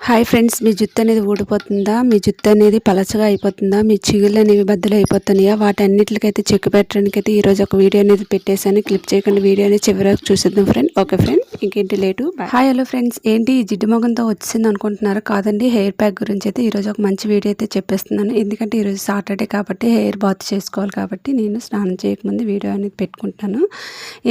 Hi friends, మీ జుట్టు అనేది ఊడిపోతుందా? మీ జుట్టు అనేది పలచగా అయిపోతుందా? మీ చిగుళ్ళు అనేవి బద్దలు అయిపోతున్నాయా? వాటన్నిటికైతే చెక్ పెట్టడానికి అయితే ఈరోజు ఒక వీడియో అనేది పెట్టేశాను. క్లిప్ చేయకుండా వీడియో అనేది చివరికి చూసిద్దాం ఫ్రెండ్. ఓకే ఫ్రెండ్, ఇంకేంటి లేటు. హాయ్ హలో ఫ్రెండ్స్, ఏంటి ఈ జిడ్డు మొగంతో వచ్చింది అనుకుంటున్నారా? కాదండి, హెయిర్ ప్యాక్ గురించి అయితే ఈరోజు ఒక మంచి వీడియో అయితే చెప్పేస్తున్నాను. ఎందుకంటే ఈరోజు సాటర్డే కాబట్టి హెయిర్ బాత్ చేసుకోవాలి కాబట్టి నేను స్నానం చేయకముందు వీడియో అనేది పెట్టుకుంటాను.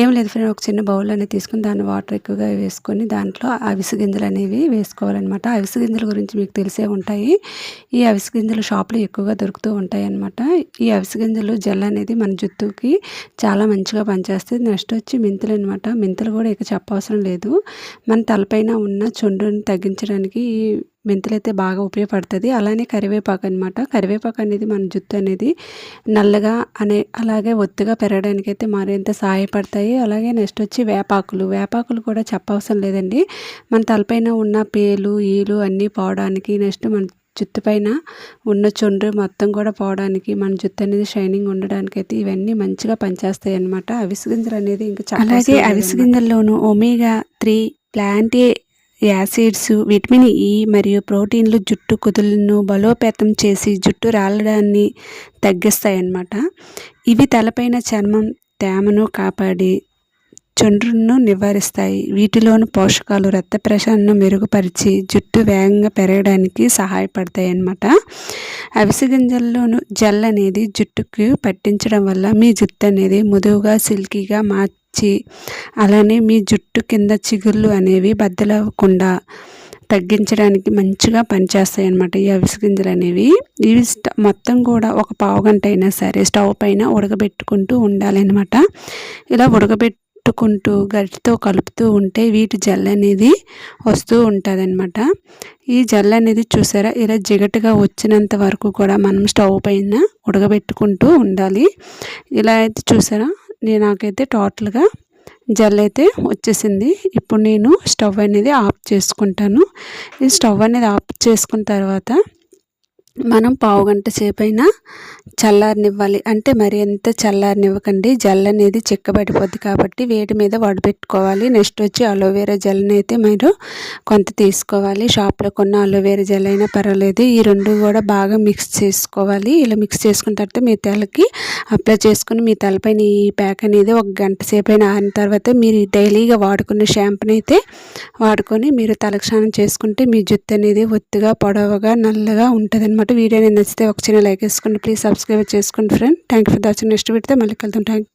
ఏం లేదు ఫ్రెండ్, ఒక చిన్న బౌల్ అనేది తీసుకుని దాన్ని వాటర్ ఎక్కువగా వేసుకొని దాంట్లో అవిసె గింజలు అనేవి వేసుకోవాలన్నమాట. అవిసె గింజల గురించి మీకు తెలిసే ఉంటాయి. ఈ అవిసె గింజలు షాప్లో ఎక్కువగా దొరుకుతూ ఉంటాయి అన్నమాట. ఈ అవిసె గింజలు జెల్ అనేది మన జుట్టుకి చాలా మంచిగా పనిచేస్తుంది. నెక్స్ట్ వచ్చి మెంతులు అనమాట. మెంతులు కూడా ఇక చెప్పవసరం లేదు. మన తలపైన ఉన్న చుండ్రుని తగ్గించడానికి ఈ మెంతులు అయితే బాగా ఉపయోగపడుతుంది. అలానే కరివేపాకు అనమాట. కరివేపాకు అనేది మన జుట్టు అనేది నల్లగా అలాగే ఒత్తుగా పెరగడానికి అయితే మరింత సహాయపడతాయి. అలాగే నెక్స్ట్ వచ్చి వేపాకులు కూడా చెప్పవసరం లేదండి. మన తలపైన ఉన్న పేలు ఈలు అన్నీ పోవడానికి, నెక్స్ట్ మన జుట్టు పైన ఉన్న చుండ్రు మొత్తం కూడా పోవడానికి, మన జుట్టు అనేది షైనింగ్ ఉండడానికి అయితే ఇవన్నీ మంచిగా పనిచేస్తాయి అన్నమాట. అవిసె గింజలు అనేది ఇంకా అలాగే అవిసె గింజల్లోనూ omega 3 plant acids, vitamin E మరియు ప్రోటీన్లు జుట్టు కుదులను బలోపేతం చేసి జుట్టు రాలడాన్ని తగ్గిస్తాయి అన్నమాట. ఇవి తలపైన చర్మం తేమను కాపాడి చుండ్రును నివారిస్తాయి. వీటిలోని పోషకాలు రక్త ప్రసరణను మెరుగుపరిచి జుట్టు వేగంగా పెరగడానికి సహాయపడతాయి అన్నమాట. అవిసె గింజల్లోను జెల్ అనేది జుట్టుకు పట్టించడం వల్ల మీ జుట్టు అనేది మృదువుగా సిల్కీగా అలానే మీ జుట్టు కింద చిగుళ్ళు అనేవి బద్దలవ్వకుండా తగ్గించడానికి మంచిగా పనిచేస్తాయి అన్నమాట. ఈ అవిసె గింజలు అనేవి ఇవి మొత్తం కూడా ఒక పావు గంట అయినా సరే స్టవ్ పైన ఉడకబెట్టుకుంటూ ఉండాలన్నమాట. ఇలా ఉడకబెట్టుకుంటూ గరిటెతో కలుపుతూ ఉంటే వీటి జెల్ అనేది వస్తూ ఉంటుంది అన్నమాట. ఈ జెల్ అనేది చూసారా, ఇలా జిగటగా వచ్చినంత వరకు కూడా మనం స్టవ్ పైన ఉడకబెట్టుకుంటూ ఉండాలి. ఇలా అయితే చూసారా, నాకైతే టోటల్గా జెల్ అయితే వచ్చేసింది. ఇప్పుడు నేను స్టవ్ అనేది ఆఫ్ చేసుకుంటాను. ఈ స్టవ్ అనేది ఆఫ్ చేసుకున్న తర్వాత మనం పావు గంట సేపు అయినా చల్లారనివ్వాలి. అంటే మరి ఎంత చల్లారనివ్వకండి, జెల్ అనేది చిక్కబడిపోద్ది కాబట్టి వేడి మీద వడబెట్టుకోవాలి. నెక్స్ట్ వచ్చి అలోవెరా జెల్ని అయితే మీరు కొంత తీసుకోవాలి. షాప్లో కొన్న అలోవెరా జెల్ అయినా పర్వాలేదు. ఈ రెండు కూడా బాగా మిక్స్ చేసుకోవాలి. ఇలా మిక్స్ చేసుకున్న తర్వాత మీ తలకి అప్లై చేసుకుని మీ తలపైన ఈ ప్యాక్ అనేది ఒక గంట సేపు అయినా ఆరిన తర్వాత మీరు డైలీగా వాడుకునే షాంపూని అయితే వాడుకొని మీరు తలకు స్నానం చేసుకుంటే మీ జుట్టు అనేది ఒత్తుగా పొడవుగా నల్లగా ఉంటుంది అనమాట. వీడియో నచ్చితే ఒక చిన్న లైక్ వేసుకోండి. ప్లీజ్ సబ్స్క్రైబ్ చేసుకోండి friend. Thank you for watching. Next వీడియోతో మళ్ళీ కలుద్దాం. థ్యాంక్